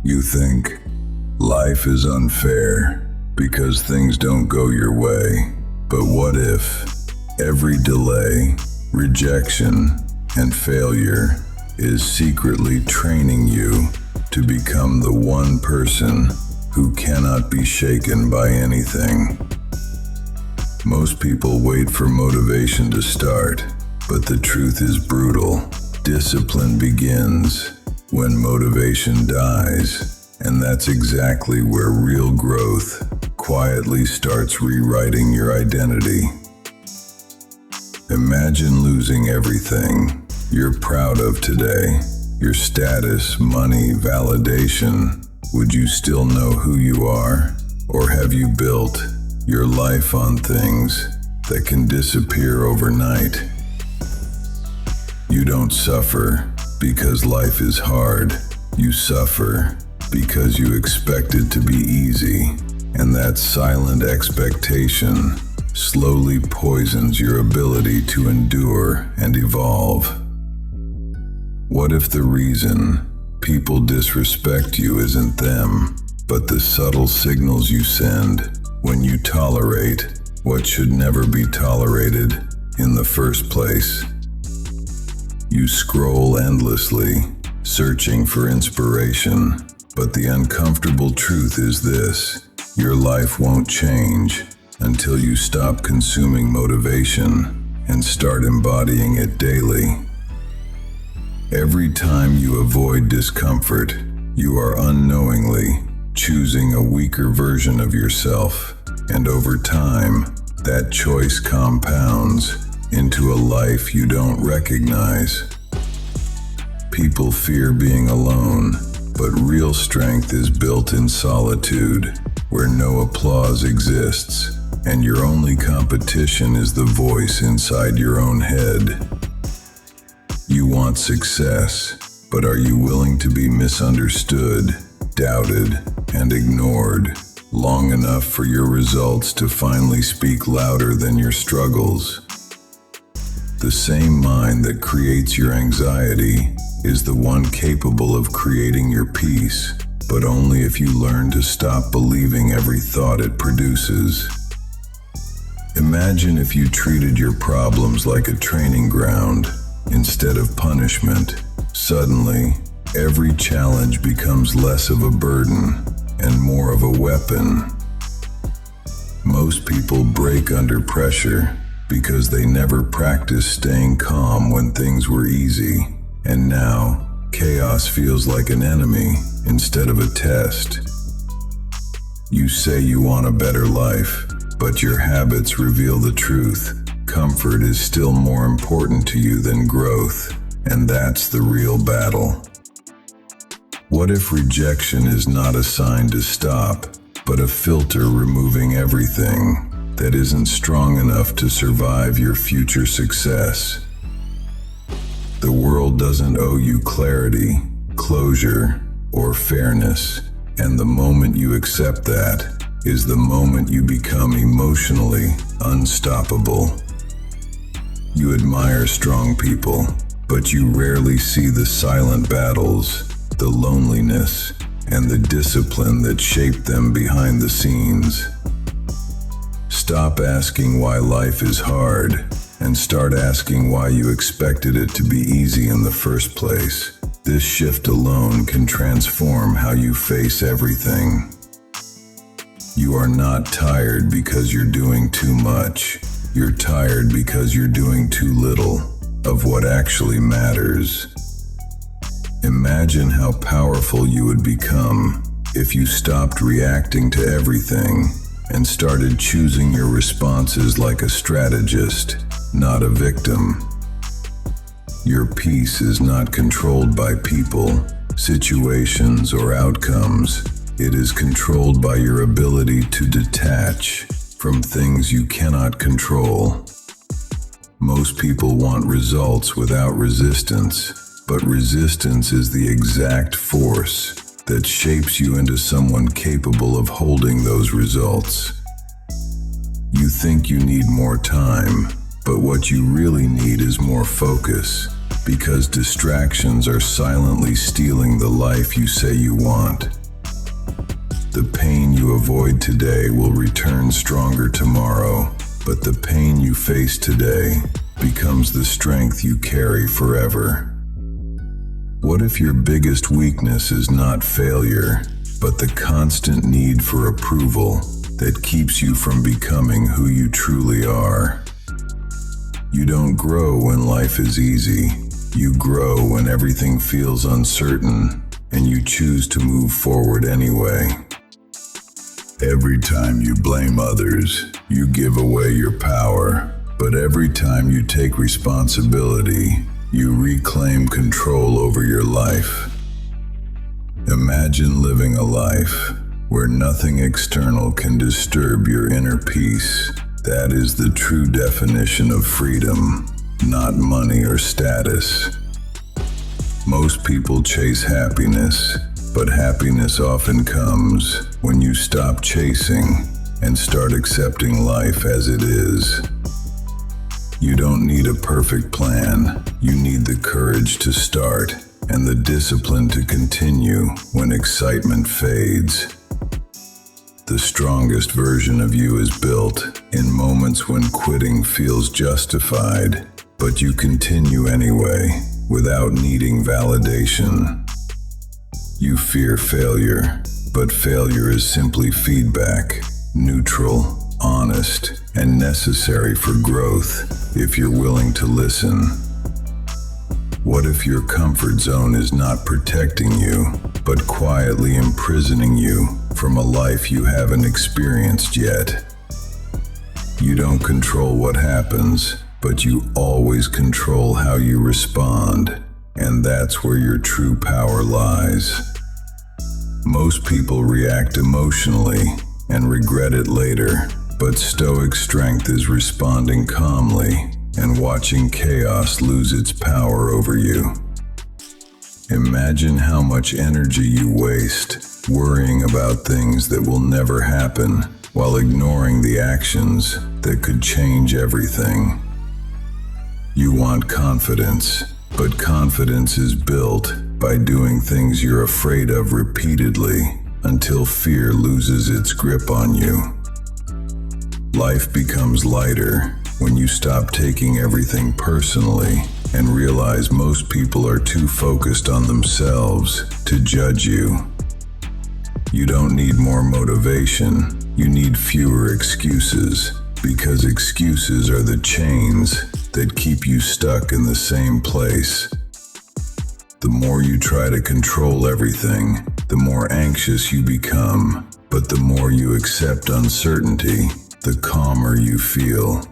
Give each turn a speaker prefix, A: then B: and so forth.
A: You think life is unfair because things don't go your way. But what if every delay, rejection, and failure is secretly training you to become the one person who cannot be shaken by anything? Most people wait for motivation to start, but the truth is brutal. Discipline begins when motivation dies, and that's exactly where real growth quietly starts rewriting your identity. Imagine losing everything you're proud of today, your status, money, validation. Would you still know who you are? Or have you built your life on things that can disappear overnight? You don't suffer because life is hard. You suffer because you expect it to be easy, and that silent expectation slowly poisons your ability to endure and evolve. What if the reason people disrespect you isn't them, but the subtle signals you send when you tolerate what should never be tolerated in the first place? You scroll endlessly, searching for inspiration, but the uncomfortable truth is this: your life won't change until you stop consuming motivation and start embodying it daily. Every time you avoid discomfort, you are unknowingly choosing a weaker version of yourself, and over time, that choice compounds into a life you don't recognize. People fear being alone, but real strength is built in solitude, where no applause exists, and your only competition is the voice inside your own head. You want success, but are you willing to be misunderstood, doubted, and ignored long enough for your results to finally speak louder than your struggles? The same mind that creates your anxiety is the one capable of creating your peace, but only if you learn to stop believing every thought it produces. Imagine if you treated your problems like a training ground instead of punishment. Suddenly, every challenge becomes less of a burden and more of a weapon. Most people break under pressure because they never practiced staying calm when things were easy, and now chaos feels like an enemy instead of a test. You say you want a better life, but your habits reveal the truth. Comfort is still more important to you than growth, and that's the real battle. What if rejection is not a sign to stop, but a filter removing everything that isn't strong enough to survive your future success? The world doesn't owe you clarity, closure, or fairness, and the moment you accept that is the moment you become emotionally unstoppable. You admire strong people, but you rarely see the silent battles, the loneliness, and the discipline that shape them behind the scenes. Stop asking why life is hard and start asking why you expected it to be easy in the first place. This shift alone can transform how you face everything. You are not tired because you're doing too much. You're tired because you're doing too little of what actually matters. Imagine how powerful you would become if you stopped reacting to everything and started choosing your responses like a strategist, not a victim. Your peace is not controlled by people, situations, or outcomes. It is controlled by your ability to detach from things you cannot control. Most people want results without resistance, but resistance is the exact force that shapes you into someone capable of holding those results. You think you need more time, but what you really need is more focus. because distractions are silently stealing the life you say you want. The pain you avoid today will return stronger tomorrow, but the pain you face today becomes the strength you carry forever. What if your biggest weakness is not failure, but the constant need for approval that keeps you from becoming who you truly are? You don't grow when life is easy. You grow when everything feels uncertain, and you choose to move forward anyway. Every time you blame others, you give away your power. But every time you take responsibility, you reclaim control over your life. Imagine living a life where nothing external can disturb your inner peace. That is the true definition of freedom, not money or status. Most people chase happiness, but happiness often comes when you stop chasing and start accepting life as it is. You don't need a perfect plan. You need the courage to start and the discipline to continue when excitement fades. The strongest version of you is built in moments when quitting feels justified, but you continue anyway without needing validation. You fear failure, but failure is simply feedback, neutral, honest, and necessary for growth if you're willing to listen. What if your comfort zone is not protecting you, but quietly imprisoning you from a life you haven't experienced yet? You don't control what happens, but you always control how you respond, and that's where your true power lies. Most people react emotionally and regret it later, but Stoic strength is responding calmly and watching chaos lose its power over you. Imagine how much energy you waste worrying about things that will never happen while ignoring the actions that could change everything. You want confidence, but confidence is built by doing things you're afraid of repeatedly until fear loses its grip on you. Life becomes lighter when you stop taking everything personally and realize most people are too focused on themselves to judge you. You don't need more motivation, you need fewer excuses, because excuses are the chains that keep you stuck in the same place. The more you try to control everything, the more anxious you become, but the more you accept uncertainty, the calmer you feel.